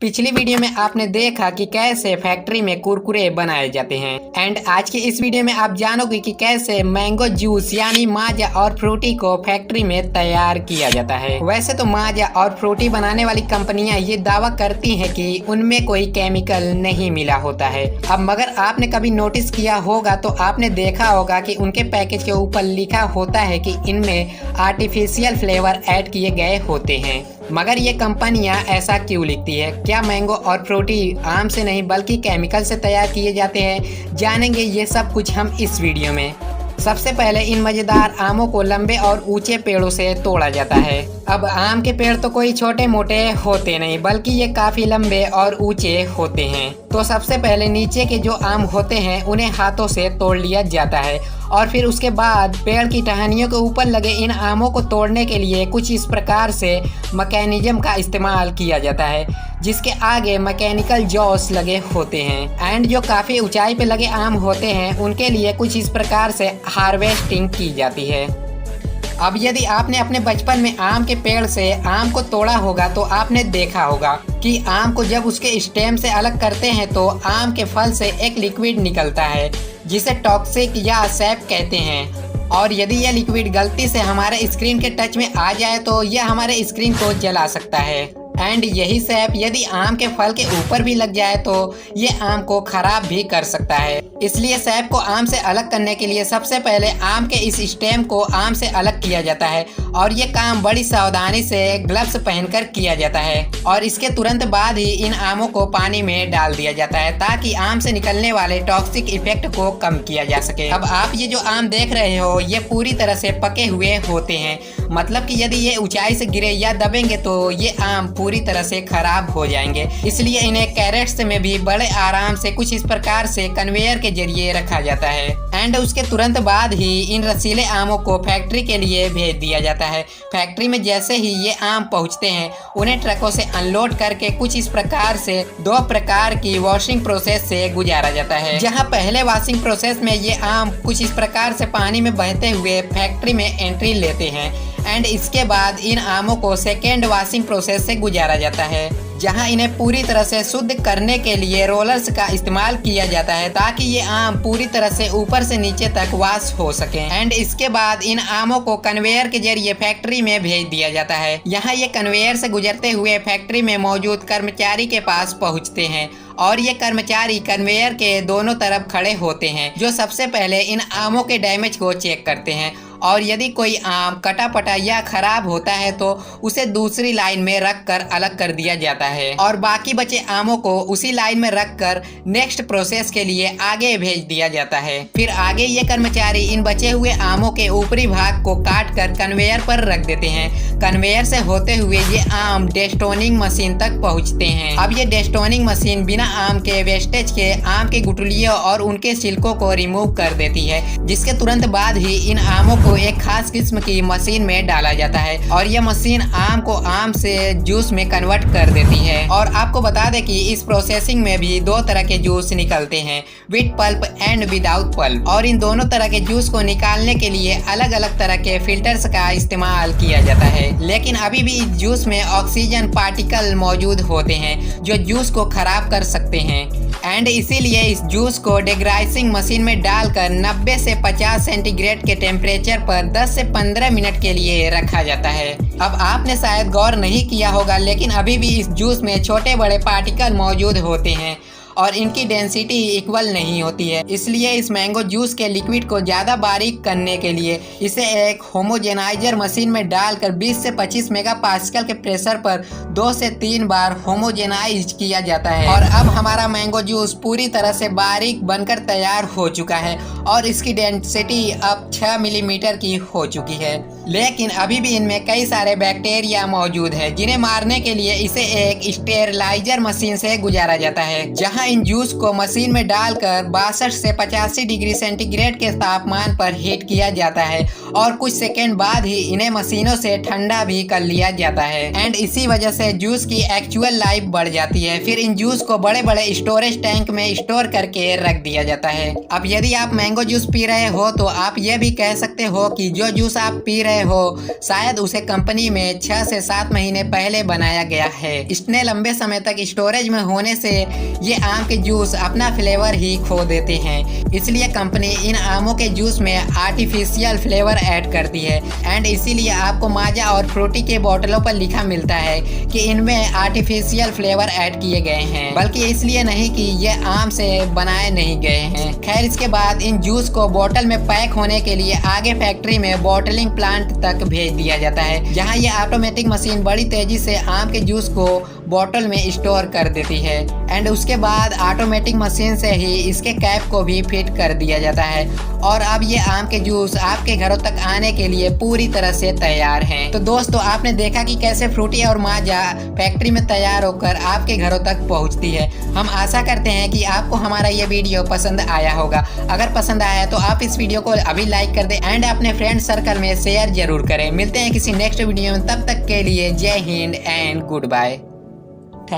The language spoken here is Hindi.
पिछली वीडियो में आपने देखा कि कैसे फैक्ट्री में कुरकुरे बनाए जाते हैं एंड आज की इस वीडियो में आप जानोगे कि कैसे मैंगो जूस यानी माजा और फ्रूटी को फैक्ट्री में तैयार किया जाता है। वैसे तो माजा और फ्रूटी बनाने वाली कंपनियां ये दावा करती हैं कि उनमें कोई केमिकल नहीं मिला होता है। अब मगर आपने कभी नोटिस किया होगा तो आपने देखा होगा कि उनके पैकेज के ऊपर लिखा होता है कि इनमें आर्टिफिशियल फ्लेवर ऐड किए गए होते हैं। मगर ये कंपनियां ऐसा क्यों लिखती है? क्या मैंगो और फ्रूटी आम से नहीं बल्कि केमिकल से तैयार किए जाते हैं? जानेंगे ये सब कुछ हम इस वीडियो में। सबसे पहले इन मजेदार आमों को लंबे और ऊंचे पेड़ों से तोड़ा जाता है। अब आम के पेड़ तो कोई छोटे मोटे होते नहीं बल्कि ये काफी लंबे और ऊंचे होते हैं। तो सबसे पहले नीचे के जो आम होते हैं उन्हें हाथों से तोड़ लिया जाता है और फिर उसके बाद पेड़ की टहनियों के ऊपर लगे इन आमों को तोड़ने के लिए कुछ इस प्रकार से मैकेनिज्म का इस्तेमाल किया जाता है जिसके आगे मैकेनिकल जॉस लगे होते हैं एंड जो काफ़ी ऊंचाई पे लगे आम होते हैं उनके लिए कुछ इस प्रकार से हार्वेस्टिंग की जाती है। अब यदि आपने अपने बचपन में आम के पेड़ से आम को तोड़ा होगा तो आपने देखा होगा कि आम को जब उसके स्टेम से अलग करते हैं तो आम के फल से एक लिक्विड निकलता है जिसे टॉक्सिक या सैप कहते हैं और यदि यह लिक्विड गलती से हमारे स्क्रीन के टच में आ जाए तो यह हमारे स्क्रीन को जला सकता है एंड यही सैप यदि आम के फल के ऊपर भी लग जाए तो ये आम को खराब भी कर सकता है। इसलिए सैप को आम से अलग करने के लिए सबसे पहले आम के इस स्टेम को आम से अलग किया जाता है और ये काम बड़ी सावधानी से ग्लव्स पहनकर किया जाता है और इसके तुरंत बाद ही इन आमों को पानी में डाल दिया जाता है ताकि आम से निकलने वाले टॉक्सिक इफेक्ट को कम किया जा सके। अब आप ये जो आम देख रहे हो ये पूरी तरह से पके हुए होते हैं, मतलब कि यदि ये ऊंचाई से गिरे या दबेंगे तो ये आम पूरी तरह से खराब हो जाएंगे। इसलिए इन्हें कैरेट्स में भी बड़े आराम से कुछ इस प्रकार से कन्वेयर के जरिए रखा जाता है एंड उसके तुरंत बाद ही इन रसीले आमों को फैक्ट्री के लिए भेज दिया जाता है। फैक्ट्री में जैसे ही ये आम पहुंचते हैं उन्हें ट्रकों से अनलोड करके कुछ इस प्रकार से दो प्रकार की वॉशिंग प्रोसेस से गुजारा जाता है। जहां पहले वॉशिंग प्रोसेस में ये आम कुछ इस प्रकार से पानी में बहते हुए फैक्ट्री में एंट्री लेते हैं एंड इसके बाद इन आमों को सेकेंड वॉशिंग प्रोसेस से गुजारा जाता है जहां इन्हें पूरी तरह से शुद्ध करने के लिए रोलर्स का इस्तेमाल किया जाता है ताकि ये आम पूरी तरह से ऊपर से नीचे तक वॉश हो सके एंड इसके बाद इन आमों को कन्वेयर के जरिए फैक्ट्री में भेज दिया जाता है। यहाँ ये कन्वेयर से गुजरते हुए फैक्ट्री में मौजूद कर्मचारी के पास पहुँचते हैं और ये कर्मचारी कन्वेयर के दोनों तरफ खड़े होते हैं जो सबसे पहले इन आमों के डैमेज को चेक करते हैं और यदि कोई आम कटा पटा या खराब होता है तो उसे दूसरी लाइन में रख कर अलग कर दिया जाता है और बाकी बचे आमों को उसी लाइन में रख कर नेक्स्ट प्रोसेस के लिए आगे भेज दिया जाता है। फिर आगे ये कर्मचारी इन बचे हुए आमों के ऊपरी भाग को काट कर कन्वेयर पर रख देते हैं। कन्वेयर से होते हुए ये आम डेस्टोनिंग मशीन तक पहुँचते हैं। अब ये डेस्टोनिंग मशीन बिना आम के वेस्टेज के आम के गुठलियों और उनके छिलकों को रिमूव कर देती है जिसके तुरंत बाद ही इन आमों को एक खास किस्म की मशीन में डाला जाता है और यह मशीन आम को आम से जूस में कन्वर्ट कर देती है। और आपको बता दें कि इस प्रोसेसिंग में भी दो तरह के जूस निकलते हैं, with pulp and without pulp, और इन दोनों तरह के जूस को निकालने के लिए अलग अलग तरह के फिल्टर्स का इस्तेमाल किया जाता है। लेकिन अभी भी इस जूस में ऑक्सीजन पार्टिकल मौजूद होते हैं जो जूस को खराब कर सकते हैं एंड इसीलिए इस जूस को डेग्राइसिंग मशीन में डालकर 90 से 50 सेंटीग्रेड के टेम्परेचर पर 10 से 15 मिनट के लिए रखा जाता है। अब आपने शायद गौर नहीं किया होगा लेकिन अभी भी इस जूस में छोटे बड़े पार्टिकल मौजूद होते हैं और इनकी डेंसिटी इक्वल नहीं होती है। इसलिए इस मैंगो जूस के लिक्विड को ज़्यादा बारीक करने के लिए इसे एक होमोजेनाइजर मशीन में डालकर 20 से 25 मेगापास्कल के प्रेशर पर 2 से 3 बार होमोजेनाइज किया जाता है और अब हमारा मैंगो जूस पूरी तरह से बारीक बनकर तैयार हो चुका है और इसकी डेंसिटी अब 6 मिलीमीटर की हो चुकी है। लेकिन अभी भी इनमें कई सारे बैक्टीरिया मौजूद है जिन्हें मारने के लिए इसे एक स्टेरलाइजर मशीन से गुजारा जाता है जहाँ जहां इन जूस को मशीन में डालकर 62 से 85 डिग्री सेंटीग्रेड के तापमान पर हीट किया जाता है और कुछ सेकेंड बाद ही इन्हें मशीनों से ठंडा भी कर लिया जाता है। एंड इसी वजह से जूस की एक्चुअल लाइफ बढ़ जाती है। फिर इन जूस को बड़े बड़े स्टोरेज टैंक में स्टोर करके रख दिया जाता है। अब यदि आप मैंगो जूस पी रहे हो तो आप ये भी कह सकते हो कि जो जूस आप पी रहे हो शायद उसे कंपनी में 6 से 7 महीने पहले बनाया गया है। इतने लंबे समय तक स्टोरेज में होने से ये आम के जूस अपना फ्लेवर ही खो देते हैं। इसलिए कंपनी इन आमों के जूस में आर्टिफिशियल फ्लेवर ऐड करती है। एंड इसीलिए आपको माजा और फ्रूटी के बोतलों पर लिखा मिलता है कि इनमें आर्टिफिशियल फ्लेवर ऐड किए गए हैं, बल्कि इसलिए नहीं कि ये आम से बनाए नहीं गए हैं। खैर, इसके बाद इन जूस को बोतल में पैक होने के लिए आगे फैक्ट्री में बॉटलिंग प्लांट तक भेज दिया जाता है, जहां ये ऑटोमेटिक मशीन बड़ी तेजी से आम के जूस को बोतल में स्टोर कर देती है। एंड उसके बाद ऑटोमेटिक मशीन से ही इसके कैप को भी फिट कर दिया जाता है और अब ये आम के जूस आपके घरों तक आने के लिए पूरी तरह से तैयार हैं। तो दोस्तों, आपने देखा कि कैसे फ्रूटी और माजा फैक्ट्री में तैयार होकर आपके घरों तक पहुंचती है। हम आशा करते हैं कि आपको हमारा ये वीडियो पसंद आया होगा। अगर पसंद आया तो आप इस वीडियो को अभी लाइक कर दें एंड अपने फ्रेंड सर्कल में शेयर जरूर करें। मिलते हैं किसी नेक्स्ट वीडियो में, तब तक के लिए जय हिंद एंड गुड बाय।